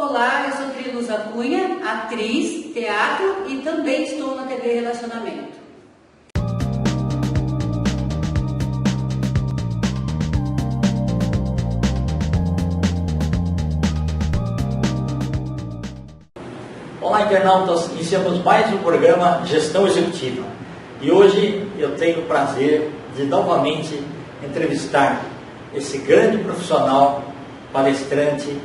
Olá, eu sou Triluza Cunha, atriz, teatro e também estou na TV Relacionamento. Olá, internautas, iniciamos mais um programa Gestão Executiva. E hoje eu tenho o prazer de novamente entrevistar esse grande profissional, palestrante,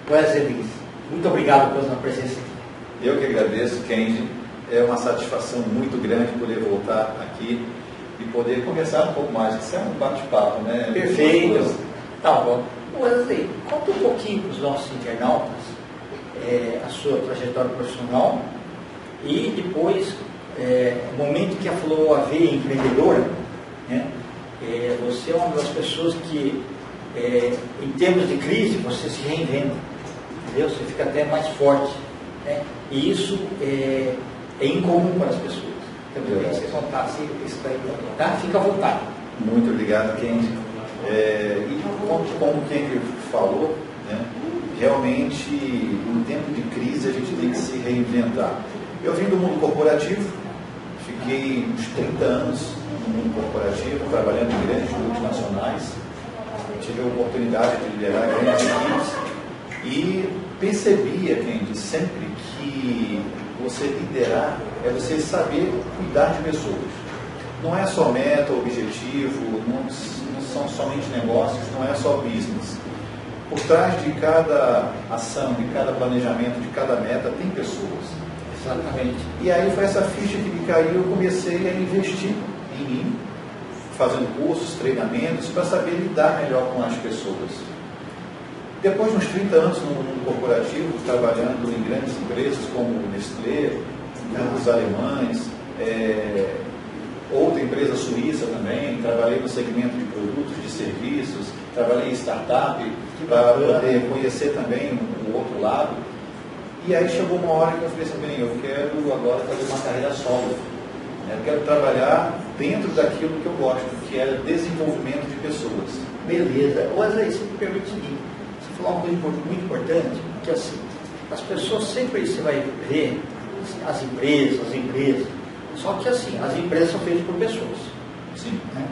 Wesley Lins. Muito obrigado pela sua presença aqui. Eu que agradeço, Kendi. É uma satisfação muito grande poder voltar aqui e poder conversar um pouco mais. Isso é um bate-papo, né? Perfeito. Tá bom. Wesley, conta um pouquinho para os nossos internautas a sua trajetória profissional e depois o momento que falou a veia empreendedora, né? Você é uma das pessoas que, em termos de crise, você se reinventa, entendeu? Você fica até mais forte, né? E isso é incomum para as pessoas. Então, você contar isso daí, tá? Fica à vontade. Muito obrigado, Kendi. E como o Kendi falou, né? Realmente, em tempo de crise, a gente tem que se reinventar. Eu vim do mundo corporativo, fiquei uns 30 anos no mundo corporativo, trabalhando em grandes multinacionais. Tive a oportunidade de liderar grandes equipes e percebia, Kendi, sempre que você liderar é você saber cuidar de pessoas. Não é só meta, objetivo, não são somente negócios, não é só business. Por trás de cada ação, de cada planejamento, de cada meta, tem pessoas. Exatamente. E aí foi essa ficha que me caiu, eu comecei a investir em mim, fazendo cursos, treinamentos, para saber lidar melhor com as pessoas. Depois de uns 30 anos no mundo corporativo, trabalhando em grandes empresas como Nestlé, grupos alemães, outra empresa suíça também, trabalhei no segmento de produtos, de serviços, trabalhei em startup, para poder conhecer também o outro lado. E aí chegou uma hora que eu falei assim, bem, eu quero agora fazer uma carreira solo. Eu quero trabalhar dentro daquilo que eu gosto, que é desenvolvimento de pessoas. Beleza. Wesley, você me permite o seguinte, você falou uma coisa muito importante, que assim, as pessoas sempre você vai ver as empresas, só que assim, as empresas são feitas por pessoas. Sim. Né?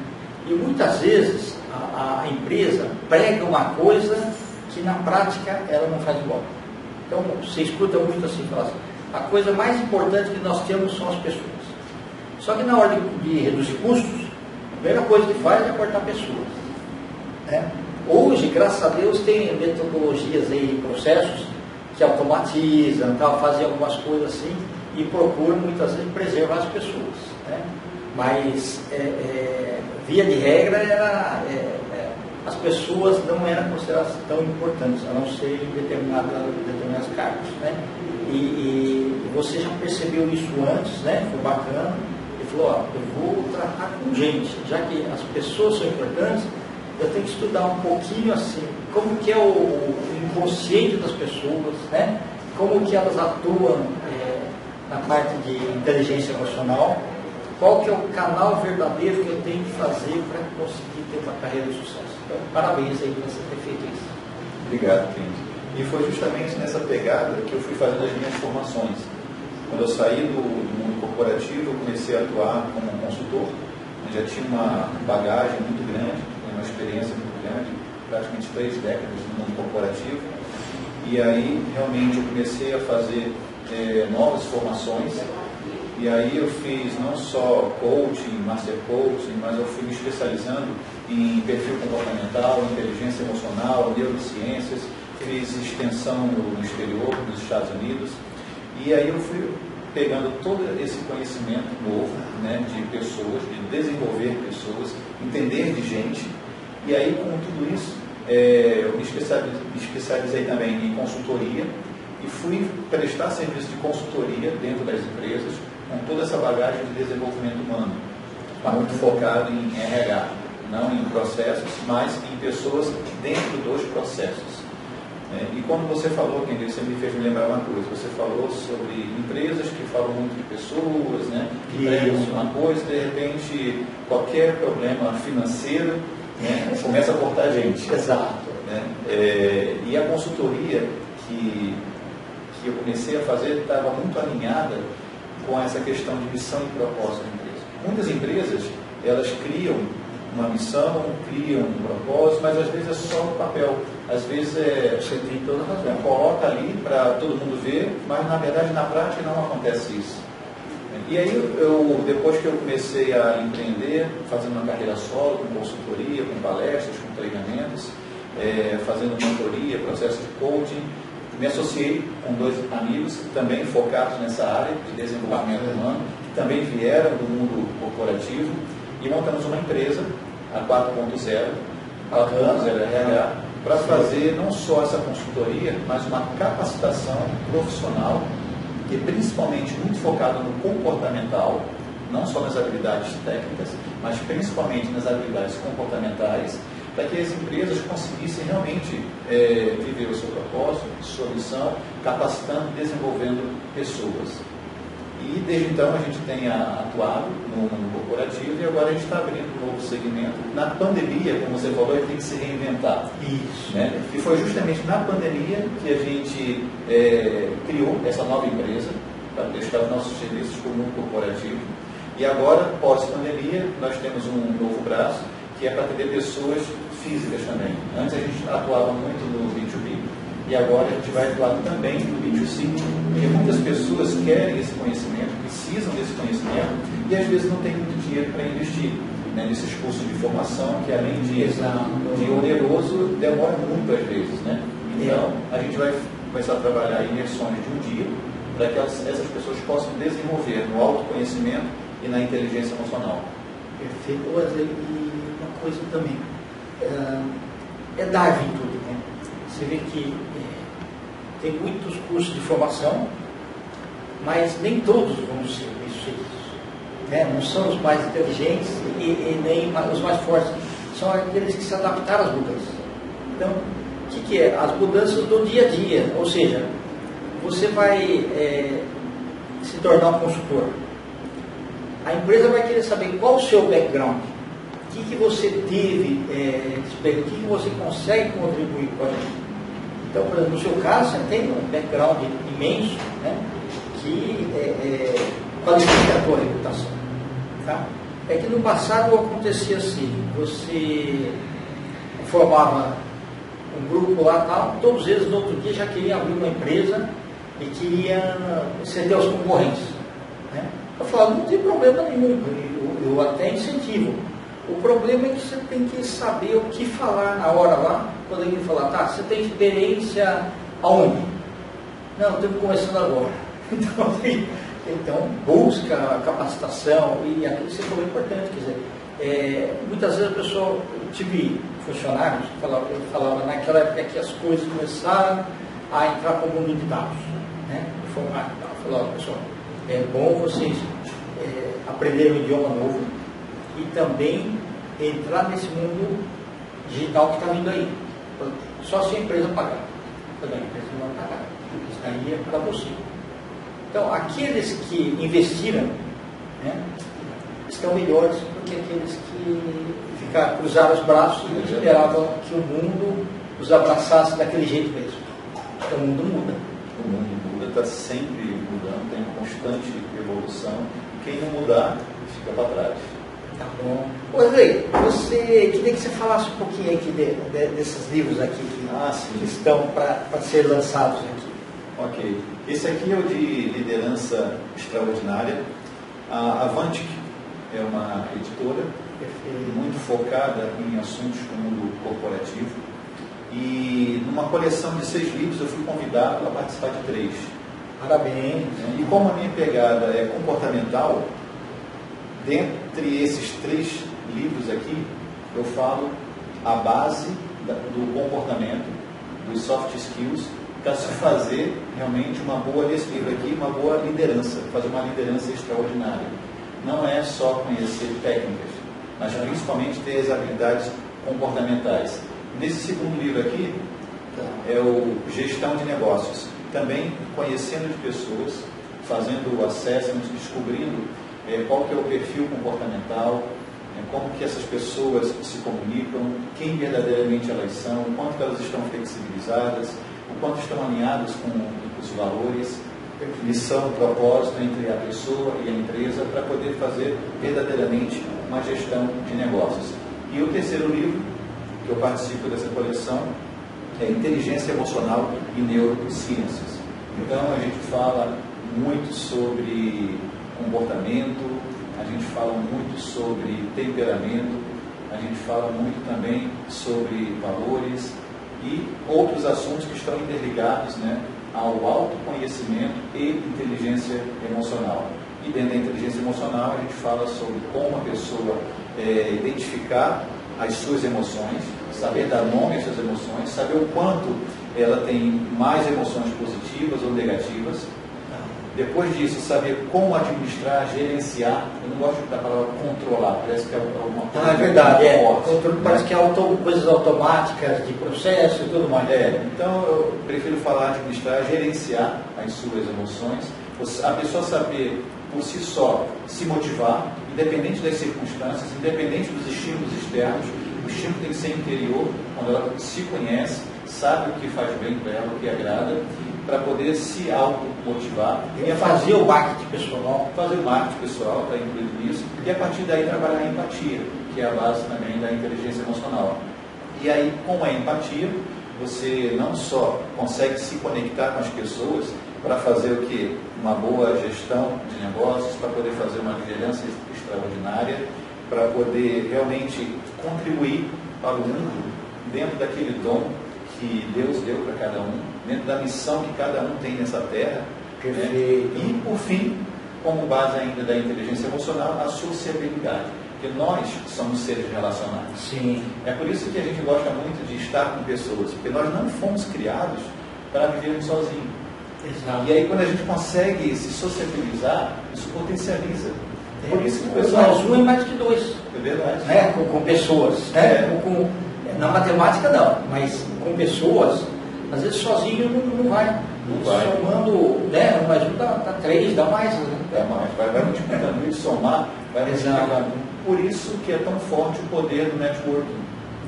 E muitas vezes a empresa prega uma coisa que na prática ela não faz igual. Então você escuta muito assim, fala assim, a coisa mais importante que nós temos são as pessoas. Só que na hora de reduzir custos, a primeira coisa que faz é cortar pessoas. Né? Hoje, graças a Deus, tem metodologias e processos que automatizam, fazem algumas coisas assim e procuram muitas vezes preservar as pessoas. Né? Mas, via de regra, as pessoas não eram consideradas tão importantes, a não ser em determinados cargos. Né? E você já percebeu isso antes, né? Foi bacana, e falou, eu vou tratar com gente, já que as pessoas são importantes, eu tenho que estudar um pouquinho assim, como que é o inconsciente das pessoas, né? Como que elas atuam na parte de inteligência emocional, qual que é o canal verdadeiro que eu tenho que fazer para conseguir ter uma carreira de sucesso. Então, parabéns aí por você ter feito isso. Obrigado, Kendi. E foi justamente nessa pegada que eu fui fazendo as minhas formações. Quando eu saí do mundo corporativo, eu comecei a atuar como consultor. Eu já tinha uma bagagem muito grande, uma experiência muito grande, praticamente 3 décadas no mundo corporativo. E aí, realmente, eu comecei a fazer novas formações. E aí eu fiz não só coaching, master coaching, mas eu fui me especializando em perfil comportamental, inteligência emocional, neurociências, fiz extensão no exterior, nos Estados Unidos. E aí eu fui pegando todo esse conhecimento novo, né, de pessoas, de desenvolver pessoas, entender de gente. E aí com tudo isso, eu me especializei também em consultoria e fui prestar serviço de consultoria dentro das empresas, com toda essa bagagem de desenvolvimento humano, muito focado em RH, não em processos, mas em pessoas dentro dos processos. E quando você falou, Kendi, você me fez me lembrar uma coisa, você falou sobre empresas que falam muito de pessoas, né, que pregam uma coisa, de repente qualquer problema financeiro, né, começa a cortar a gente. Exato. Né? E a consultoria, que eu comecei a fazer estava muito alinhada com essa questão de missão e propósito da empresa. Muitas empresas, elas criam uma missão, criam um propósito, mas às vezes é só no papel. Às vezes Você tem toda a razão. coloca ali para todo mundo ver, mas na verdade na prática não acontece isso. E aí depois que eu comecei a empreender, fazendo uma carreira solo, com consultoria, com palestras, com treinamentos, fazendo mentoria, processo de coaching, me associei com 2 amigos também focados nessa área de desenvolvimento humano, que também vieram do mundo corporativo, e montamos uma empresa, a 4.0 RH, para fazer não só essa consultoria, mas uma capacitação profissional, que principalmente muito focada no comportamental, não só nas habilidades técnicas, mas principalmente nas habilidades comportamentais, para que as empresas conseguissem realmente viver o seu propósito, sua missão, capacitando e desenvolvendo pessoas. E desde então a gente tem atuado no mundo corporativo e agora a gente está abrindo um novo segmento. Na pandemia, como você falou, a gente tem que se reinventar. Isso. Né? E foi justamente na pandemia que a gente criou essa nova empresa para prestar os nossos serviços para o mundo corporativo. E agora, pós-pandemia, nós temos um novo braço, que é para atender pessoas físicas também. Antes a gente atuava muito no B2B e agora a gente vai atuar também no B2C, porque muitas pessoas querem esse conhecimento, precisam desse conhecimento e às vezes não tem muito dinheiro para investir nesses cursos de formação, que além de oneroso, demora muito às vezes. Né? Então, a gente vai começar a trabalhar imersões de um dia para que essas pessoas possam desenvolver no autoconhecimento e na inteligência emocional. Perfeito. E uma coisa também, é Darwin tudo, né? Você vê que tem muitos cursos de formação, mas nem todos vão ser bem-sucedidos. Né? Não são os mais inteligentes e nem os mais fortes, são aqueles que se adaptaram às mudanças. Então, o que é? As mudanças do dia a dia, ou seja, você vai se tornar um consultor. A empresa vai querer saber qual o seu background, o que você teve, o que você consegue contribuir com a gente. Então, por exemplo, no seu caso, você tem um background imenso, né, que qualifica a tua reputação. Tá? É que no passado acontecia assim, você formava um grupo lá, tal, todos eles no outro dia já queriam abrir uma empresa e queriam ceder aos concorrentes. Né? Eu falava, não tem problema nenhum, eu até incentivo. O problema é que você tem que saber o que falar na hora lá, quando ele falar, tá, você tem experiência aonde? Não, estamos começando agora. Então busca a capacitação, e aquilo que você falou é importante, quer dizer, muitas vezes a pessoa, eu tive funcionários que falava naquela época que as coisas começaram a entrar para o mundo de dados, né? Informática. Falava, pessoal, é bom vocês aprenderem um idioma novo e também entrar nesse mundo digital que está vindo aí. Só se a empresa pagar. Também a empresa não vai pagar. Isso aí é para você. Então, aqueles que investiram, né, estão melhores do que aqueles que cruzaram os braços e esperavam que o mundo os abraçasse daquele jeito mesmo. Então, o mundo muda. O mundo muda, está sempre mudando, tem constante evolução. Quem não mudar, fica para trás. Tá bom. Wesley, queria que você falasse um pouquinho aqui desses livros aqui que estão para ser lançados aqui. Ok. Esse aqui é o de liderança extraordinária. A Avantic é uma editora muito focada em assuntos do mundo corporativo. E numa coleção de 6 livros eu fui convidado a participar de 3. Parabéns. E como a minha pegada é comportamental, dentre esses 3 livros aqui, eu falo a base do comportamento, dos soft skills, para se fazer realmente uma boa, nesse livro aqui, uma boa liderança, fazer uma liderança extraordinária. Não é só conhecer técnicas, mas principalmente ter as habilidades comportamentais. Nesse segundo livro aqui, é o Gestão de Negócios, também conhecendo de pessoas, fazendo o assessment, descobrindo qual que é o perfil comportamental, como que essas pessoas se comunicam, quem verdadeiramente elas são, quanto que elas estão flexibilizadas, o quanto estão alinhados com os valores, missão, propósito entre a pessoa e a empresa para poder fazer verdadeiramente uma gestão de negócios. E o terceiro livro, que eu participo dessa coleção, é Inteligência Emocional e Neurociências. Então a gente fala muito sobre comportamento, a gente fala muito sobre temperamento, a gente fala muito também sobre valores e outros assuntos que estão interligados, né, ao autoconhecimento e inteligência emocional. E dentro da inteligência emocional a gente fala sobre como a pessoa identificar as suas emoções, saber dar nome às suas emoções, saber o quanto ela tem mais emoções positivas ou negativas. Depois disso, saber como administrar, gerenciar. Eu não gosto da palavra controlar, parece que é uma coisa. É verdade, controle parece que é coisas automáticas, de processo e tudo mais. Então eu prefiro falar administrar, gerenciar as suas emoções. A pessoa saber por si só se motivar, independente das circunstâncias, independente dos estímulos externos. O estímulo tem que ser interior, quando ela se conhece, sabe o que faz bem para ela, o que agrada, para poder se automotivar. E fazer o marketing pessoal. Fazer o marketing pessoal, está incluído nisso. E a partir daí trabalhar a empatia, que é a base também da inteligência emocional. E aí, com a empatia, você não só consegue se conectar com as pessoas para fazer o quê? Uma boa gestão de negócios, para poder fazer uma liderança extraordinária, para poder realmente contribuir para o mundo dentro daquele dom que Deus deu para cada um, dentro da missão que cada um tem nessa terra. Perfeito. Né? E, por fim, como base ainda da inteligência emocional, a sociabilidade. Porque nós somos seres relacionais. Sim. É por isso que a gente gosta muito de estar com pessoas, porque nós não fomos criados para vivermos sozinhos. Exato. E aí, quando a gente consegue se sociabilizar, isso potencializa. Por isso que o pessoal... pessoal... Um é mais que dois. É verdade. Né? Com pessoas. Né? Na matemática não, mas com pessoas, às vezes sozinho não vai. Não vai. Somando, né? 1 mais 1 dá 3, dá mais. Né? Dá mais. Vai multiplicando isso, somar, vai multiplicando. Por isso que é tão forte o poder do networking.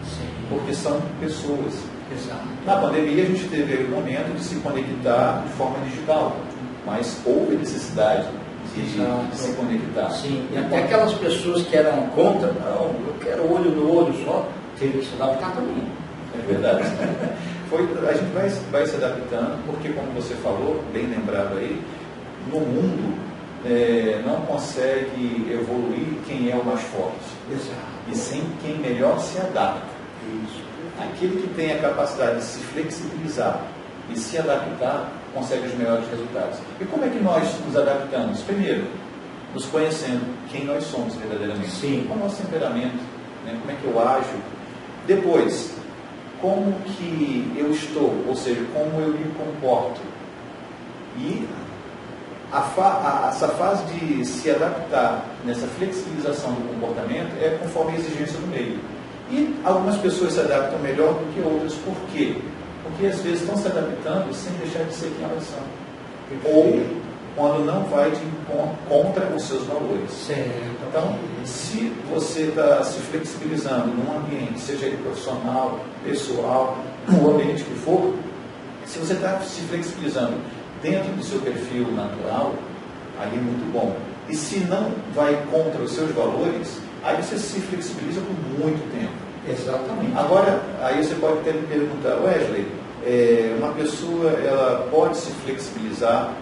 Sim. Porque são pessoas. Exato. Na pandemia a gente teve o momento de se conectar de forma digital, mas houve necessidade de se conectar. Sim, e até aquelas pessoas que eram contra, não, eu quero olho no olho só, teve que se adaptar também. É verdade. A gente vai se adaptando, porque como você falou, bem lembrado aí, no mundo não consegue evoluir quem é o mais forte. Exato. E sim quem melhor se adapta. Isso. Aquele que tem a capacidade de se flexibilizar e se adaptar, consegue os melhores resultados. E como é que nós nos adaptamos? Primeiro, nos conhecendo quem nós somos verdadeiramente. Sim. Qual é o nosso temperamento, né? Como é que eu ajo. Depois, como que eu estou, ou seja, como eu me comporto. E essa fase de se adaptar nessa flexibilização do comportamento é conforme a exigência do meio. E algumas pessoas se adaptam melhor do que outras. Por quê? Porque às vezes estão se adaptando sem deixar de ser quem elas são. Ou quando não vai de contra os seus valores. Certo. Então, se você está se flexibilizando num ambiente, seja ele profissional, pessoal, o ambiente que for, se você está se flexibilizando dentro do seu perfil natural, aí é muito bom. E se não vai contra os seus valores, aí você se flexibiliza por muito tempo. Exatamente. Agora, aí você pode até me perguntar, Wesley, uma pessoa ela pode se flexibilizar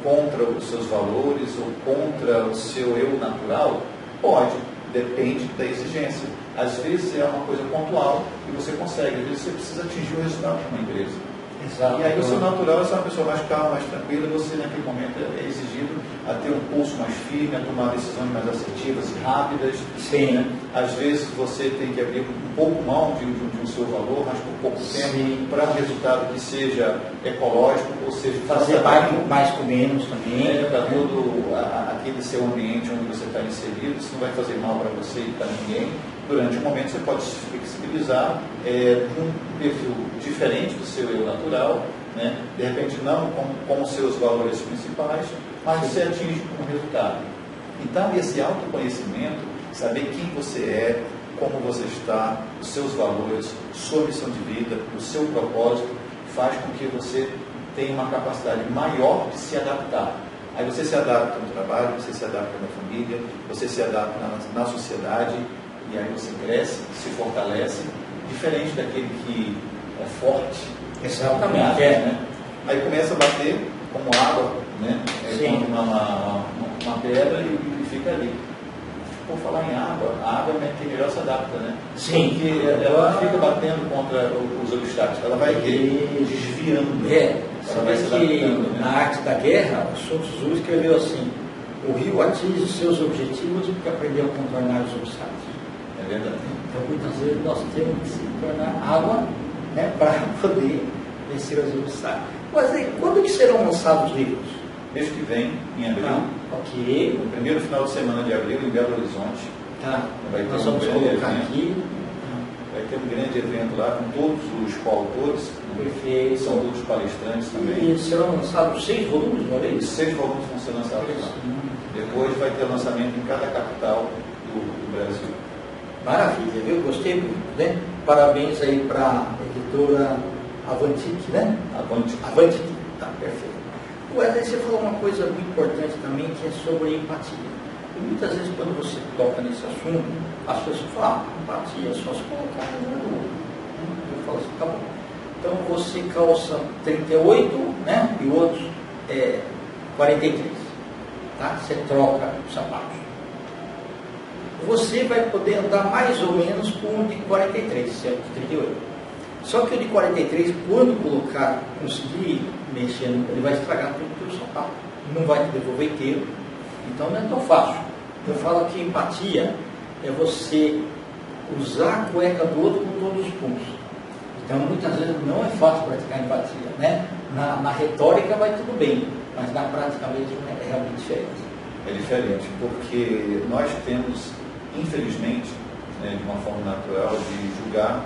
contra os seus valores ou contra o seu eu natural? Pode, depende da exigência. Às vezes é uma coisa pontual e você consegue, às vezes você precisa atingir o resultado de uma empresa. Exato. E aí o seu natural é ser uma pessoa mais calma, mais tranquila, e você naquele momento é exigido a ter um pulso mais firme, a tomar decisões mais assertivas e rápidas. Sim. Né? Às vezes você tem que abrir um pouco mão de um seu valor, mas por pouco tempo, para um resultado que seja ecológico, ou seja, fazer mais com menos também. Para todo aquele seu ambiente onde você está inserido, isso não vai fazer mal para você e para ninguém. Durante um momento você pode se flexibilizar num perfil diferente do seu eu natural, né? De repente não com os seus valores principais, mas você atinge um resultado. Então esse autoconhecimento, saber quem você é, como você está, os seus valores, sua missão de vida, o seu propósito, faz com que você tenha uma capacidade maior de se adaptar. Aí você se adapta no trabalho, você se adapta na família, você se adapta na sociedade, e aí você cresce, se fortalece, diferente daquele que é forte. Exatamente. Né? Aí começa a bater como água, né? Uma pedra e fica ali. Por falar em água, a água é quem melhor se adapta, né? Sim. Porque ela fica batendo contra os obstáculos, ela vai desviando. Ela vai se adaptando, né? Na arte da guerra, o Sun Tzu escreveu assim: o rio atinge seus objetivos porque aprendeu a contornar os obstáculos. É verdade. Então, muitas vezes nós temos que se tornar água, né, para poder vencer os obstáculos. Mas aí, quando que serão lançados os livros? Mês que vem, em abril. Ok. No primeiro final de semana de abril, em Belo Horizonte. Tá. Vai ter Nós vamos colocar aqui. Vai ter um grande evento lá com todos os coautores. Perfeito. São todos palestrantes também. E serão lançados 6 volumes, não é E isso? 6 volumes vão ser lançados lá. Depois vai ter lançamento em cada capital do Brasil. Maravilha, viu? Gostei muito, né? Parabéns aí para a editora Avantic, né? Avantic, tá, perfeito. Wesley, você falou uma coisa muito importante também, que é sobre empatia. E muitas vezes, quando você toca nesse assunto, as pessoas falam, empatia, só se colocar no lugar do outro. Eu falo assim, tá bom. Então você calça 38, né? E o outro 43. Tá? Você troca os sapatos. Você vai poder andar mais ou menos com o de 43, certo? De 38. Só que o de 43, quando colocar, conseguir mexer, ele vai estragar todo o sapato. Não vai te devolver inteiro. Então não é tão fácil. Eu falo que empatia é você usar a cueca do outro com todos os pontos. Então muitas vezes não é fácil praticar empatia, né? Na retórica vai tudo bem, mas na prática mesmo é realmente diferente. É diferente, porque nós temos, infelizmente, né, de uma forma natural, de julgar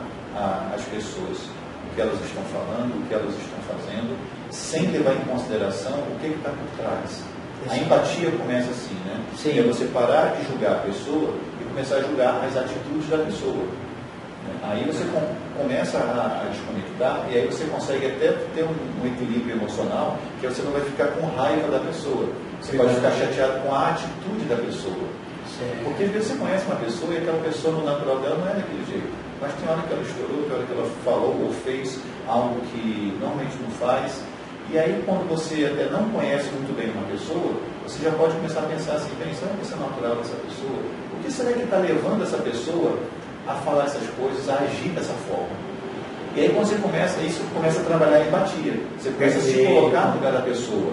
as pessoas, o que elas estão falando, o que elas estão fazendo, sem levar em consideração o que está por trás. A empatia começa assim, né? Sim. É você parar de julgar a pessoa e começar a julgar as atitudes da pessoa. Aí você começa a desconectar e aí você consegue até ter um equilíbrio emocional, que você não vai ficar com raiva da pessoa. Você pode ficar chateado com a atitude da pessoa. Porque às vezes você conhece uma pessoa e aquela pessoa no natural dela não é daquele jeito. Mas tem hora que ela estourou, tem hora que ela falou ou fez algo que normalmente não faz. E aí quando você até não conhece muito bem uma pessoa, você já pode começar a pensar assim, bem, será que isso é natural dessa pessoa? O que será que está levando essa pessoa a falar essas coisas, a agir dessa forma? E aí quando você começa, isso começa a trabalhar a empatia. Você começa a se colocar no lugar da pessoa.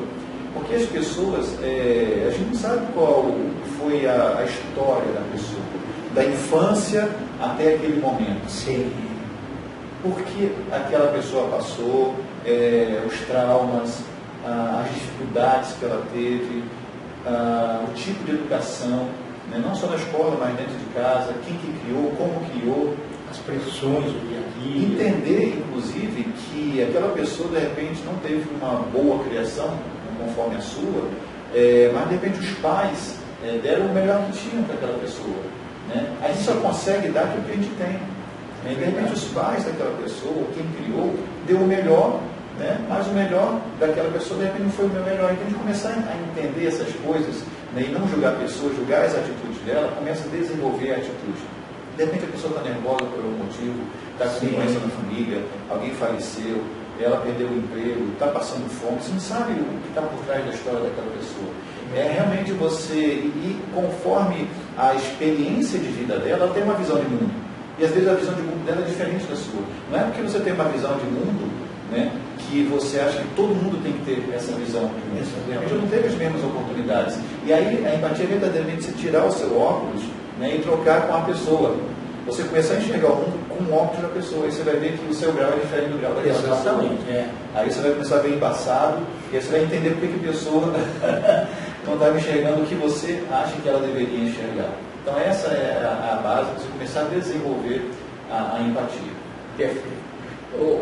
Porque as pessoas, a gente não sabe qual foi a história da pessoa, da infância até aquele momento. Sim. Por que aquela pessoa passou, os traumas, as dificuldades que ela teve, o tipo de educação, né? Não só na escola, mas dentro de casa, quem que criou, como criou, as pressões do dia a dia. Entender, inclusive, que aquela pessoa, de repente, não teve uma boa criação, conforme a sua, mas de repente os pais deram o melhor que tinham para aquela pessoa. Né? A gente só consegue dar aquilo que a gente tem. E de repente os pais daquela pessoa, quem criou, deu o melhor, né? Mas o melhor daquela pessoa de repente não foi o meu melhor. Então a gente começar a entender essas coisas, né? E não julgar a pessoa, julgar as atitudes dela, começa a desenvolver a atitude. De repente a pessoa está nervosa por algum motivo, está com doença na família, alguém faleceu, ela perdeu o emprego, está passando fome, você não sabe o que está por trás da história daquela pessoa. É realmente você ir conforme a experiência de vida dela, ela tem uma visão de mundo. E às vezes a visão de mundo dela é diferente da sua. Não é porque você tem uma visão de mundo, né, que você acha que todo mundo tem que ter essa visão de mundo. De repente não teve as mesmas oportunidades. E aí a empatia é verdadeiramente você tirar o seu óculos, né, e trocar com a pessoa. Você começar a enxergar o mundo com o óculos da pessoa, aí você vai ver que o seu grau é diferente do grau daquela pessoa. Exatamente. Aí você vai começar a ver embaçado, e aí você vai entender por que a pessoa não está enxergando o que você acha que ela deveria enxergar. Então essa é a base para você começar a desenvolver a empatia. Perfeito.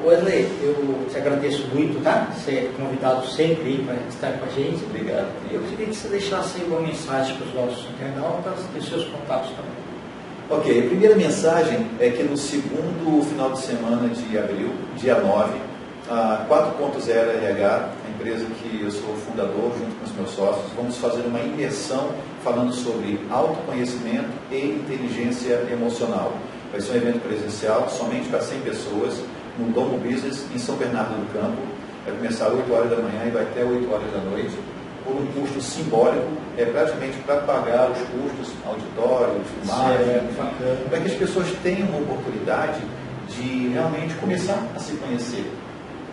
Wesley, eu te agradeço muito, tá? Você é convidado sempre aí para estar com a gente. Obrigado. Eu queria que você deixasse uma mensagem para os nossos internautas e seus contatos também. Ok, a primeira mensagem é que no segundo final de semana de abril, dia 9, a 4.0 RH, a empresa que eu sou fundador junto com os meus sócios. Vamos fazer uma imersão falando sobre autoconhecimento e inteligência emocional. Vai ser um evento presencial, somente para 100 pessoas, no Domo Business, em São Bernardo do Campo. Vai começar às 8 horas da manhã e vai até 8 horas da noite, por um custo simbólico, praticamente para pagar os custos, auditório, filmagem, para que as pessoas tenham uma oportunidade de realmente começar a se conhecer,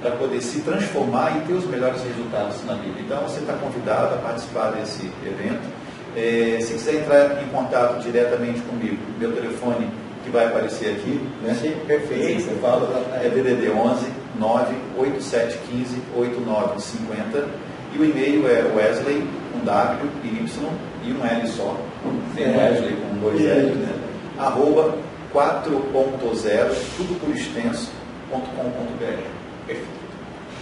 para poder se transformar e ter os melhores resultados na vida. Então, você está convidado a participar desse evento. Se quiser entrar em contato diretamente comigo, meu telefone que vai aparecer aqui, né? Sim, perfeito. Eu falo, é DDD 11 98715 8950, e o e-mail é Wesley com W e Y e um L só, tem Wesley com 2 L, né? @4.0, tudo por extenso.com.br.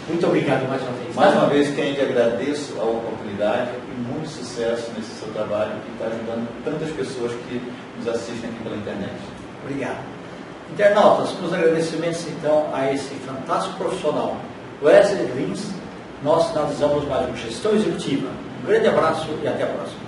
Muito obrigado mais uma vez. Mais uma vez, Kendi, agradeço a oportunidade e muito sucesso nesse seu trabalho que está ajudando tantas pessoas que nos assistem aqui pela internet. Obrigado. Internautas, com os agradecimentos então a esse fantástico profissional, Wesley Lins, nós finalizamos mais uma Gestão Executiva. Um grande abraço e até a próxima.